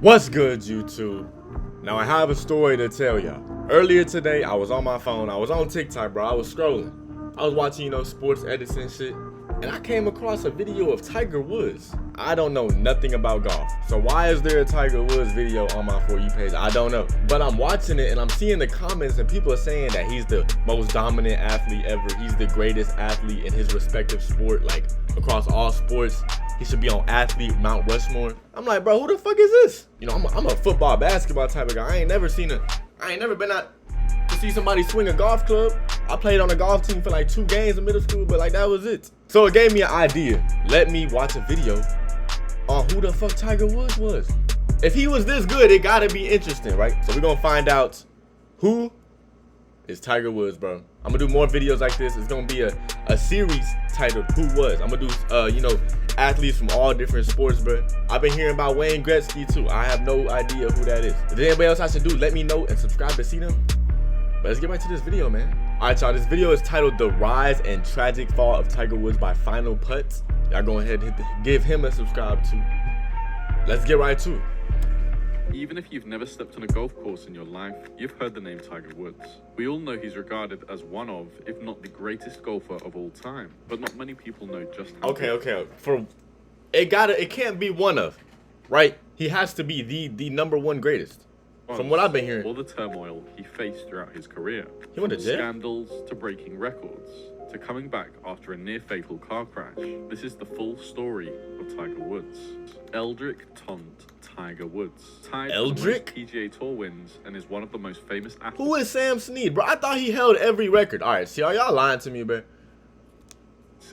What's good, YouTube? Now I have a story to tell y'all. Earlier today, I was on my phone. I was on TikTok, bro. I was scrolling. I was watching, sports edits and shit. And I came across a video of Tiger Woods. I don't know nothing about golf. So why is there a Tiger Woods video on my For You page? I don't know. But I'm watching it and I'm seeing the comments and people are saying that he's the most dominant athlete ever. He's the greatest athlete in his respective sport, like across all sports. He should be on athlete Mount Rushmore. I'm like, bro, who the fuck is this? I'm a football, basketball type of guy. I ain't never been out to see somebody swing a golf club. I played on a golf team for like 2 games in middle school, but like that was it. So it gave me an idea. Let me watch a video on who the fuck Tiger Woods was. If he was this good, it gotta be interesting, right? So we're gonna find out who is Tiger Woods, bro. I'm gonna do more videos like this. It's gonna be a series titled Who Was. I'm gonna do athletes from all different sports, bro. I've been hearing about Wayne Gretzky too. I have no idea who that is. If there's anybody else I should do, let me know and subscribe to see them. But let's get back to this video, man. Alright, y'all, this video is titled The Rise and Tragic Fall of Tiger Woods by Final Putts. Y'all go ahead and give him a subscribe too. Let's get right to it. Even if you've never stepped on a golf course in your life, you've heard the name Tiger Woods. We all know he's regarded as one of, if not the greatest golfer of all time, but not many people know just how. Okay. It can't be one of, right? He has to be the number one greatest. From what I've been hearing. All the turmoil he faced throughout his career. He went to jail? Scandals to breaking records to coming back after a near-fatal car crash. This is the full story of Tiger Woods. Eldrick Taunt Tiger Woods. Tied for the most PGA Tour wins and is one of the most famous athletes. Who is Sam Snead, bro? I thought he held every record. All right, see, y'all lying to me, bro.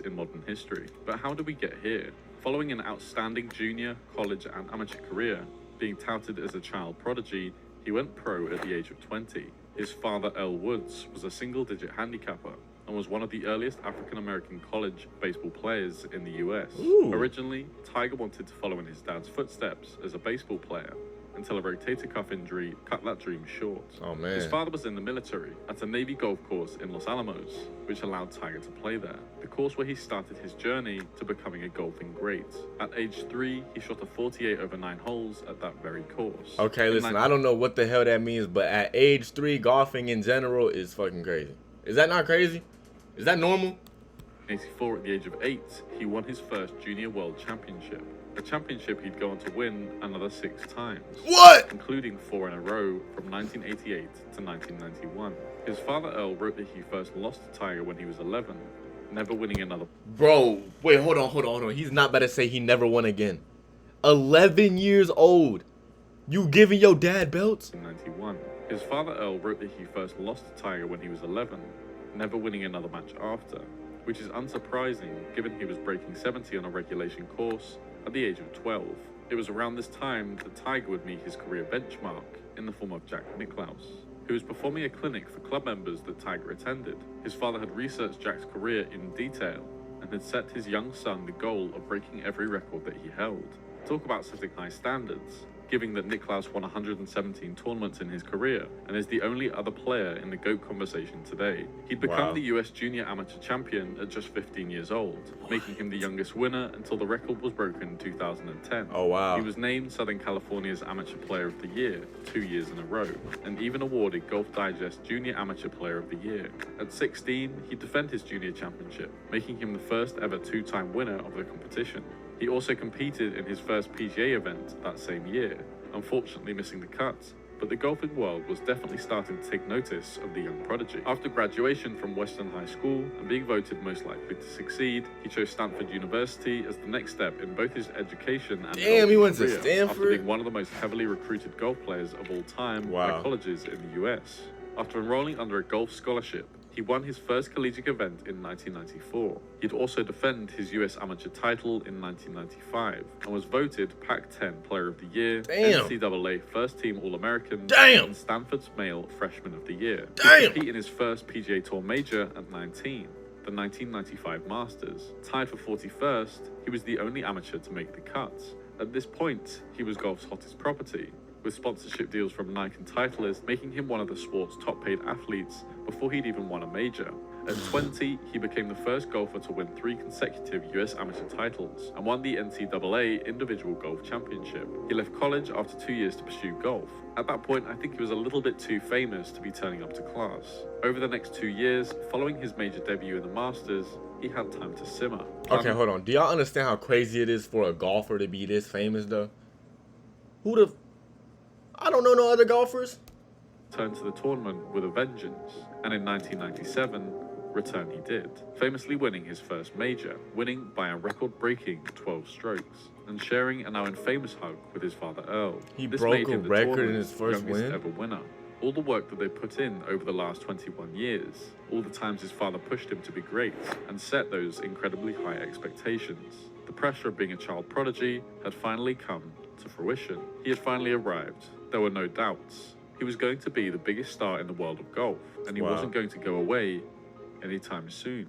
In modern history. But how did we get here? Following an outstanding junior, college, and amateur career, being touted as a child prodigy, he went pro at the age of 20. His father, Earl Woods, was a single-digit handicapper and was one of the earliest African-American college baseball players in the US. Ooh. Originally, Tiger wanted to follow in his dad's footsteps as a baseball player until a rotator cuff injury cut that dream short. Oh, man. His father was in the military at a Navy golf course in Los Alamos, which allowed Tiger to play there, the course where he started his journey to becoming a golfing great. At age 3, he shot a 48 over 9 holes at that very course. Okay, listen, I don't know what the hell that means, but at age 3, golfing in general is fucking crazy. Is that not crazy? Is that normal? In 84, at the age of 8, he won his first Junior World Championship. A championship he'd go on to win another 6 times. What? Including 4 in a row from 1988 to 1991. His father Earl wrote that he first lost to Tiger when he was 11, never winning another. Bro, wait, hold on. He's not about to say he never won again. 11 years old. You giving your dad belts? In 91. His father Earl wrote that he first lost to Tiger when he was 11, never winning another match after, which is unsurprising given he was breaking 70 on a regulation course at the age of 12. It was around this time that Tiger would meet his career benchmark in the form of Jack Nicklaus, who was performing a clinic for club members that Tiger attended. His father had researched Jack's career in detail and had set his young son the goal of breaking every record that he held. Talk about setting high standards. Given that Nicklaus won 117 tournaments in his career and is the only other player in the GOAT conversation today. He'd become the US Junior Amateur Champion at just 15 years old, making him the youngest winner until the record was broken in 2010. Oh, wow. He was named Southern California's Amateur Player of the Year 2 years in a row, and even awarded Golf Digest Junior Amateur Player of the Year. At 16, he'd defend his junior championship, making him the first ever 2-time winner of the competition. He also competed in his first PGA event that same year, unfortunately missing the cut, but the golfing world was definitely starting to take notice of the young prodigy. After graduation from Western High School and being voted most likely to succeed, he chose Stanford University as the next step in both his education and he went to career, Stanford? after being one of the most heavily recruited golf players of all time by colleges in the US. After enrolling under a golf scholarship, he won his first collegiate event in 1994. He'd also defend his US amateur title in 1995 and was voted Pac-10 Player of the Year, NCAA First Team All-American, and Stanford's Male Freshman of the Year. He competed in his first PGA Tour major at 19, the 1995 Masters. Tied for 41st, he was the only amateur to make the cut. At this point, he was golf's hottest property, with sponsorship deals from Nike and Titleist making him one of the sport's top-paid athletes before he'd even won a major. At 20, he became the first golfer to win 3 consecutive US amateur titles and won the NCAA Individual Golf Championship. He left college after 2 years to pursue golf. At that point, I think he was a little bit too famous to be turning up to class. Over the next 2 years, following his major debut in the Masters, he had time to simmer. Okay, hold on. Do y'all understand how crazy it is for a golfer to be this famous, though? I don't know no other golfers. Turned to the tournament with a vengeance, and in 1997, return he did, famously winning his first major, winning by a record-breaking 12 strokes, and sharing a now infamous hug with his father Earl. He This broke made a him the record in his tournament's first youngest win? ever winner. All the work that they put in over the last 21 years, all the times his father pushed him to be great, and set those incredibly high expectations. The pressure of being a child prodigy had finally come to fruition. He had finally arrived. There were no doubts. He was going to be the biggest star in the world of golf, and he wasn't going to go away anytime soon.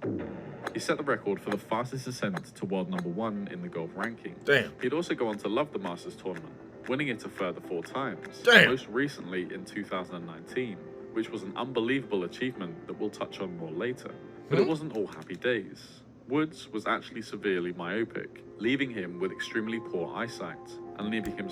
He set the record for the fastest ascent to world #1 in the golf ranking. Damn. He'd also go on to love the Masters tournament, winning it a further 4 times, Damn. most recently in 2019, which was an unbelievable achievement that we'll touch on more later. But it wasn't all happy days. Woods was actually severely myopic, leaving him with extremely poor eyesight, and leaving him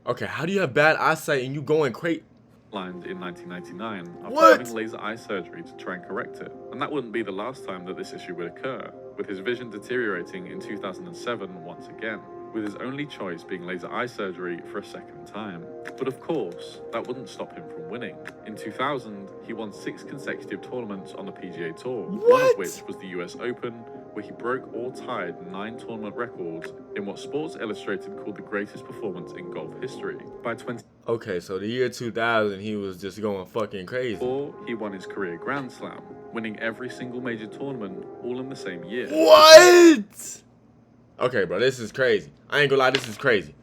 Okay, how do you have bad eyesight and you going crazy? blind in 1999 after What? having laser eye surgery to try and correct it. And that wouldn't be the last time that this issue would occur, with his vision deteriorating in 2007 once again, with his only choice being laser eye surgery for a second time. But of course, that wouldn't stop him from winning. In 2000, he won 6 consecutive tournaments on the PGA Tour, one What? of which was the US Open, where he broke or tied 9 tournament records in what Sports Illustrated called the greatest performance in golf history. By 20 Okay, so the year 2000, he was just going fucking crazy. he won his career Grand Slam, winning every single major tournament all in the same year. What? Okay, bro, this is crazy. I ain't gonna lie, this is crazy.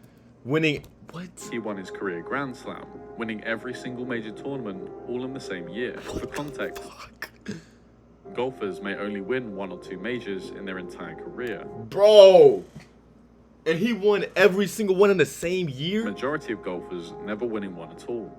Winning, what? He won his career Grand Slam, winning every single major tournament all in the same year. For context, golfers may only win 1 or 2 majors in their entire career. Bro. And he won every single one in the same The year? majority of golfers never winning one at all.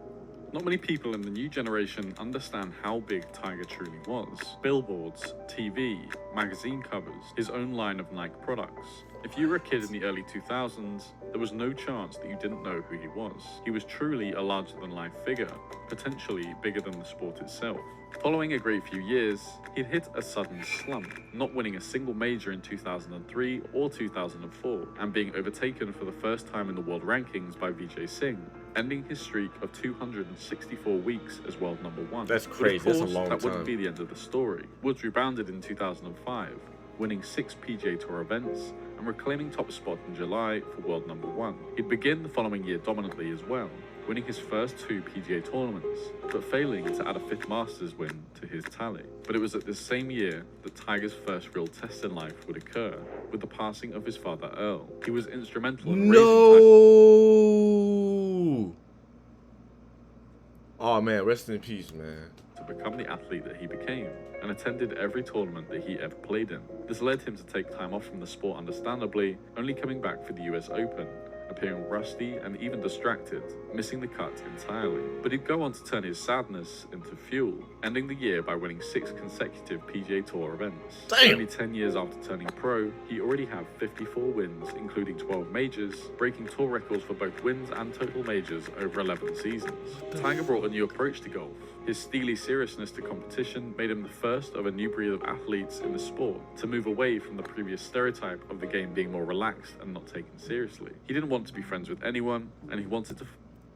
Not many people in the new generation understand how big Tiger truly was. Billboards, TV, magazine covers, his own line of Nike products. If you were a kid in the early 2000s, there was no chance that you didn't know who he was. He was truly a larger-than-life figure, potentially bigger than the sport itself. Following a great few years, he'd hit a sudden slump, not winning a single major in 2003 or 2004, and being overtaken for the first time in the world rankings by Vijay Singh, ending his streak of 264 weeks as world #1. That's But of crazy, that's a course, long that wouldn't time. be the end of the story. Woods rebounded in 2005, winning 6 PGA Tour events and reclaiming top spot in July for world #1. He'd begin the following year dominantly as well, winning his first 2 PGA tournaments, but failing to add a 5th Masters win to his tally. But it was at this same year that Tiger's first real test in life would occur, with the passing of his father Earl. He was instrumental in raising Tiger No. Oh man, rest in peace, man. to become the athlete that he became, and attended every tournament that he ever played in. This led him to take time off from the sport understandably, only coming back for the US Open, appearing rusty and even distracted, missing the cut entirely. But he'd go on to turn his sadness into fuel, ending the year by winning 6 consecutive PGA Tour events. Damn. Only 10 years after turning pro, he already had 54 wins, including 12 majors, breaking tour records for both wins and total majors over 11 seasons. Tiger brought a new approach to golf. His steely seriousness to competition made him the first of a new breed of athletes in the sport to move away from the previous stereotype of the game being more relaxed and not taken seriously. He didn't want to be friends with anyone, and he wanted to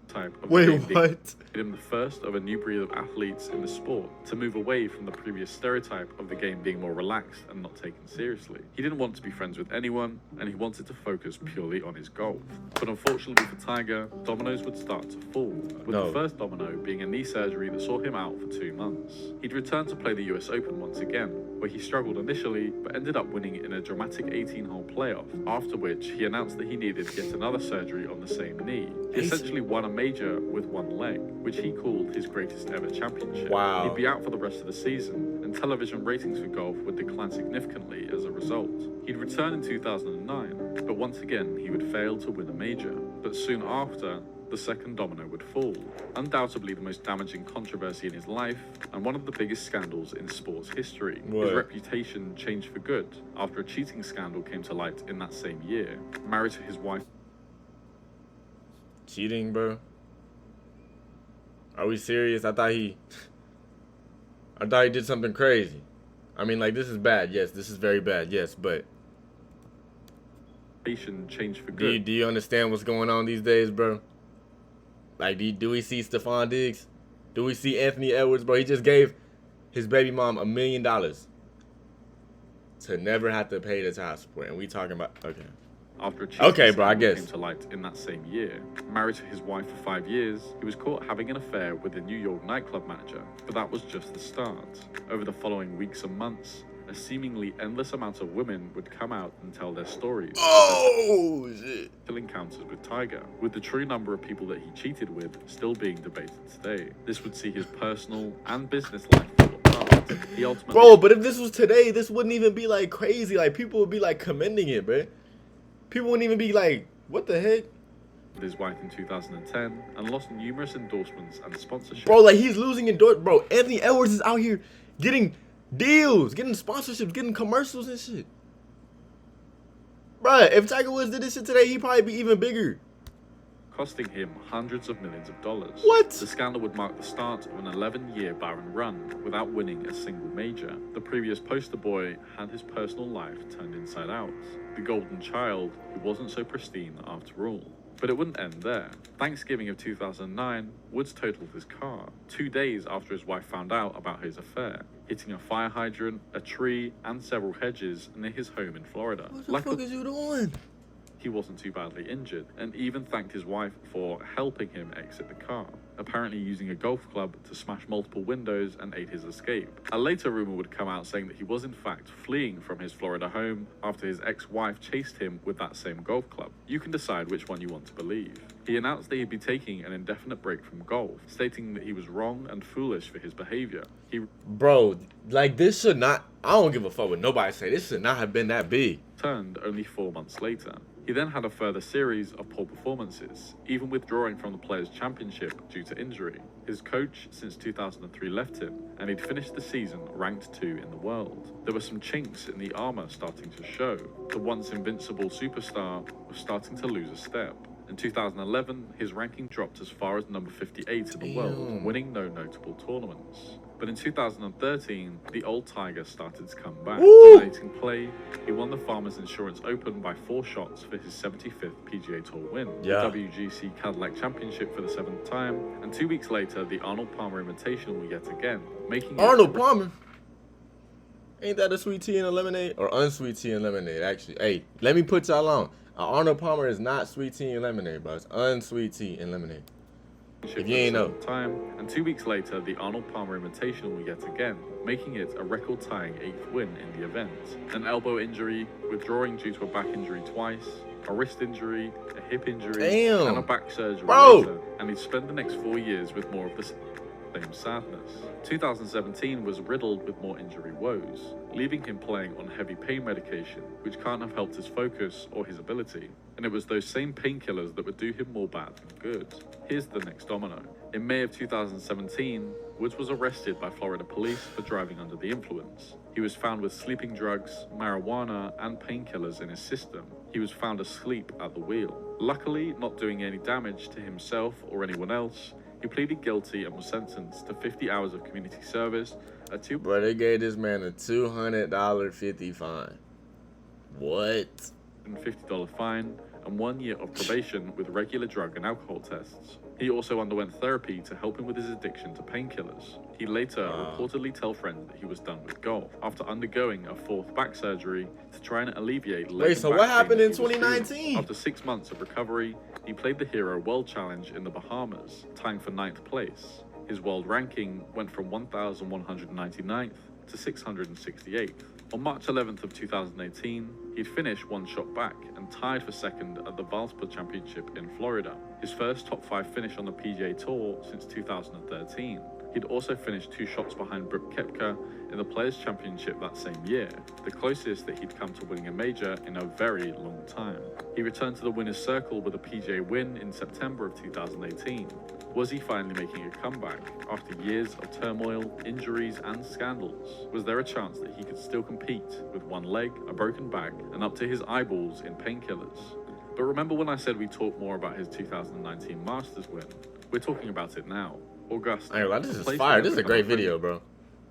type of Wait, game being what? made him the first of a new breed of athletes in the sport to move away from the previous stereotype of the game being more relaxed and not taken seriously. He didn't want to be friends with anyone, and he wanted to focus purely on his golf. But unfortunately for Tiger, dominoes would start to fall, with No. the first domino being a knee surgery that saw him out for 2 months. He'd returned to play the US Open once again, where he struggled initially, but ended up winning in a dramatic 18-hole playoff, after which he announced that he needed yet another surgery on the same knee. He essentially won a major with one leg, which he called his greatest ever championship. Wow. He'd be out for the rest of the season, and television ratings for golf would decline significantly as a result. He'd return in 2009, but once again he would fail to win a major. But soon after, the second domino would fall. Undoubtedly the most damaging controversy in his life, and one of the biggest scandals in sports history. What? His reputation changed for good after a cheating scandal came to light in that same year. Married to his wife. Cheating, bro? Are we serious? I thought he did something crazy. I mean, like, this is bad. Yes, this is very bad. Yes, but Changed for good. do you understand what's going on these days, bro? Like, do we see Stephon Diggs? Do we see Anthony Edwards, bro? He just gave his baby mom $1 million to never have to pay the child support, and we talking about After a cheating bro, I scandal guess. came to light in that same year. Married to his wife for 5 years, he was caught having an affair with a New York nightclub manager, but that was just the start. Over the following weeks and months, a seemingly endless amount of women would come out and tell their stories. Oh shit! Encounters with Tiger, with the true number of people that he cheated with still being debated today. This would see his personal and business life fall apart. He ultimately, Bro, but if this was today, this wouldn't even be like crazy. Like, people would be like commending it, bro. People wouldn't even be like, what the heck? with his wife in 2010 and lost numerous endorsements and sponsorships. Bro, like, he's losing endorsement. Bro, Anthony Edwards is out here getting deals, getting sponsorships, getting commercials and shit. Bro, if Tiger Woods did this shit today, he'd probably be even bigger. Costing him hundreds of millions of dollars. What? The scandal would mark the start of an 11-year barren run without winning a single major. The previous poster boy had his personal life turned inside out. The golden child who wasn't so pristine after all. But it wouldn't end there. Thanksgiving of 2009, Woods totaled his car 2 days after his wife found out about his affair, hitting a fire hydrant, a tree, and several hedges near his home in Florida. What the fuck is you doing? He wasn't too badly injured, and even thanked his wife for helping him exit the car, apparently using a golf club to smash multiple windows and aid his escape. A later rumor would come out saying that he was in fact fleeing from his Florida home after his ex-wife chased him with that same golf club. You can decide which one you want to believe. He announced that he'd be taking an indefinite break from golf, stating that he was wrong and foolish for his behavior. Bro, like, this should not, I don't give a fuck what nobody say. This should not have been that big. Returned only 4 months later. He then had a further series of poor performances, even withdrawing from the Players' Championship due to injury. His coach since 2003 left him, and he'd finished the season ranked 2 in the world. There were some chinks in the armor starting to show. The once invincible superstar was starting to lose a step. In 2011, his ranking dropped as far as number 58 in the world, winning no notable tournaments. But in 2013, the old Tiger started to come back. Dominating play, he won the Farmers Insurance Open by 4 shots for his 75th PGA Tour win, the WGC Cadillac Championship for the 7th time, and 2 weeks later, the Arnold Palmer Invitational yet again, making Arnold Palmer? Ain't that a sweet tea and a lemonade? Or unsweet tea and lemonade, actually. Hey, let me put y'all on. Arnold Palmer is not sweet tea and lemonade, bro. It's unsweet tea and lemonade. If you ain't know. Time, and 2 weeks later, the Arnold Palmer Invitational yet again, making it a record-tying 8th win in the event. An elbow injury, withdrawing due to a back injury twice, a wrist injury, a hip injury, and a back surgery later, and he'd spent the next 4 years with more of the same sadness. 2017 was riddled with more injury woes, leaving him playing on heavy pain medication, which can't have helped his focus or his ability. And it was those same painkillers that would do him more bad than good. Here's the next domino. In May of 2017, Woods was arrested by Florida police for driving under the influence. He was found with sleeping drugs, marijuana, and painkillers in his system. He was found asleep at the wheel. Luckily, not doing any damage to himself or anyone else, he pleaded guilty and was sentenced to 50 hours of community service, Bro, they gave this man a $200.50 fine. What? $50 fine, and 1 year of probation with regular drug and alcohol tests. He also underwent therapy to help him with his addiction to painkillers. He later reportedly told friends that he was done with golf after undergoing a 4th back surgery to try and alleviate. Wait, so what happened in 2019? After 6 months of recovery, he played the Hero World Challenge in the Bahamas, tying for 9th place. His world ranking went from 1,199th to 668th. On March 11th of 2018, he'd finished 1 shot back and tied for 2nd at the Valspar Championship in Florida, his first top 5 finish on the PGA Tour since 2013. He'd also finished 2 shots behind Brooks Koepka in the Players' Championship that same year, the closest that he'd come to winning a major in a very long time. He returned to the winner's circle with a PGA win in September of 2018. Was he finally making a comeback after years of turmoil, injuries, and scandals? Was there a chance that he could still compete with one leg, a broken back, and up to his eyeballs in painkillers? But remember when I said we'd talk more about his 2019 Masters win? We're talking about it now. Augusta. Hey, this is fire. This is a great video, bro.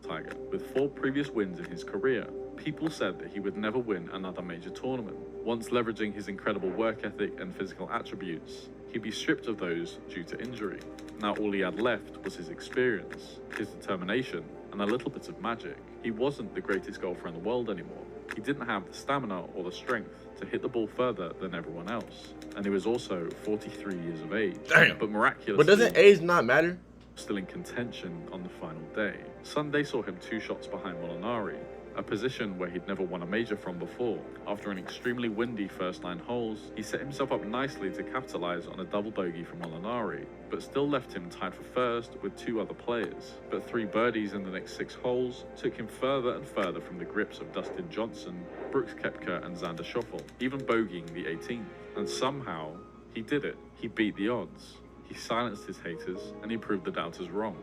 Tiger, with 4 previous wins in his career. People said that he would never win another major tournament. Once leveraging his incredible work ethic and physical attributes, he'd be stripped of those due to injury. Now all he had left was his experience, his determination, and a little bit of magic. He wasn't the greatest golfer in the world anymore. He didn't have the stamina or the strength to hit the ball further than everyone else. And he was also 43 years of age. Damn. But miraculously, But doesn't age not matter? Still in contention on the final day. Sunday saw him 2 shots behind Molinari, a position where he'd never won a major from before. After an extremely windy first 9 holes, he set himself up nicely to capitalize on a double bogey from Molinari, but still left him tied for first with 2 other players. But 3 birdies in the next 6 holes took him further and further from the grips of Dustin Johnson, Brooks Koepka, and Xander Schauffele, even bogeying the 18th. And somehow, he did it. He beat the odds. He silenced his haters, and he proved the doubters wrong.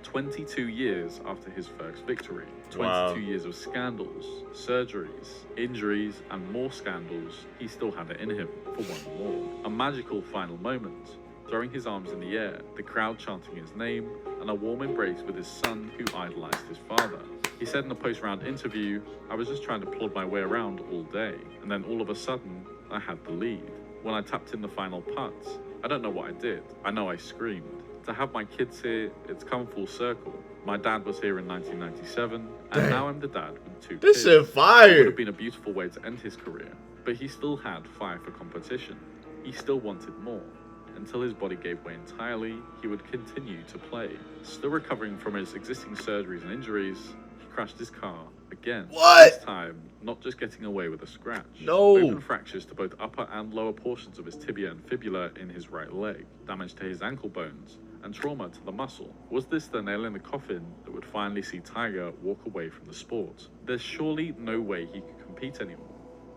22 years after his first victory. 22 years of scandals, surgeries, injuries, and more scandals, he still had it in him for one more. A magical final moment, throwing his arms in the air, the crowd chanting his name, and a warm embrace with his son who idolized his father. He said in a post-round interview, "I was just trying to plod my way around all day, and then all of a sudden, I had the lead. When I tapped in the final putt, I don't know what I did. I know I screamed. To have my kids here, it's come full circle. My dad was here in 1997, and now I'm the dad with 2 kids. This shit It would fire. have been a beautiful way to end his career, but he still had fire for competition. He still wanted more. Until his body gave way entirely, he would continue to play. Still recovering from his existing surgeries and injuries, he crashed his car again. What? This time, not just getting away with a scratch. No. Open fractures to both upper and lower portions of his tibia and fibula in his right leg, damage to his ankle bones, and trauma to the muscle. Was this the nail in the coffin that would finally see Tiger walk away from the sport? There's surely no way he could compete anymore.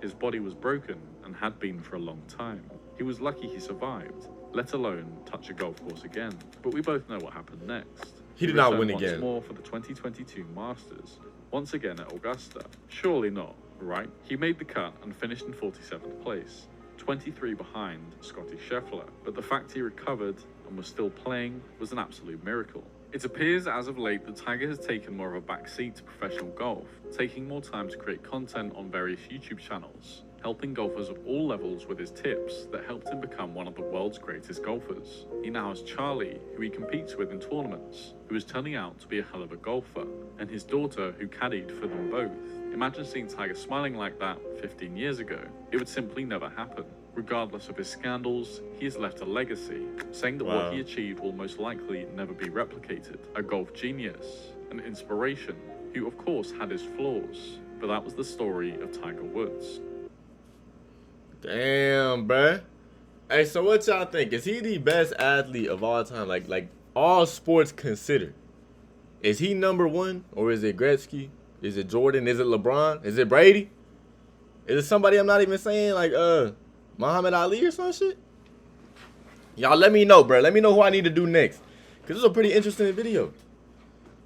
His body was broken and had been for a long time. He was lucky he survived, let alone touch a golf course again. But we both know what happened next. He did not returned win once again. more for the 2022 Masters, once again at Augusta. Surely not, right? He made the cut and finished in 47th place, 23 behind Scotty Scheffler. But the fact he recovered and was still playing was an absolute miracle. It appears as of late that Tiger has taken more of a backseat to professional golf, taking more time to create content on various YouTube channels, helping golfers of all levels with his tips that helped him become one of the world's greatest golfers. He now has Charlie, who he competes with in tournaments, who is turning out to be a hell of a golfer, and his daughter, who caddied for them both. Imagine seeing Tiger smiling like that 15 years ago. It would simply never happen. Regardless of his scandals, he has left a legacy, saying that what he achieved will most likely never be replicated. A golf genius, an inspiration, who of course had his flaws, but that was the story of Tiger Woods. Damn, bruh. Hey, so what y'all think? Is he the best athlete of all time? Like all sports considered. Is he number 1? Or is it Gretzky? Is it Jordan? Is it LeBron? Is it Brady? Is it somebody I'm not even saying? Like, Muhammad Ali or some shit? Y'all let me know, bruh. Let me know who I need to do next. Because this is a pretty interesting video.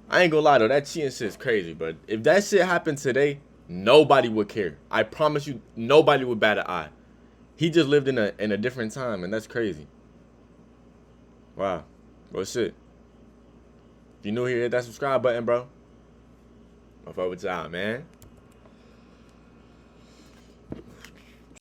I ain't gonna lie, though. That cheating shit's crazy, but if that shit happened today, nobody would care. I promise you, nobody would bat an eye. He just lived in a different time, and that's crazy. Wow. Well, shit. If you new here, hit that subscribe button, bro. I'll fuck with y'all, man.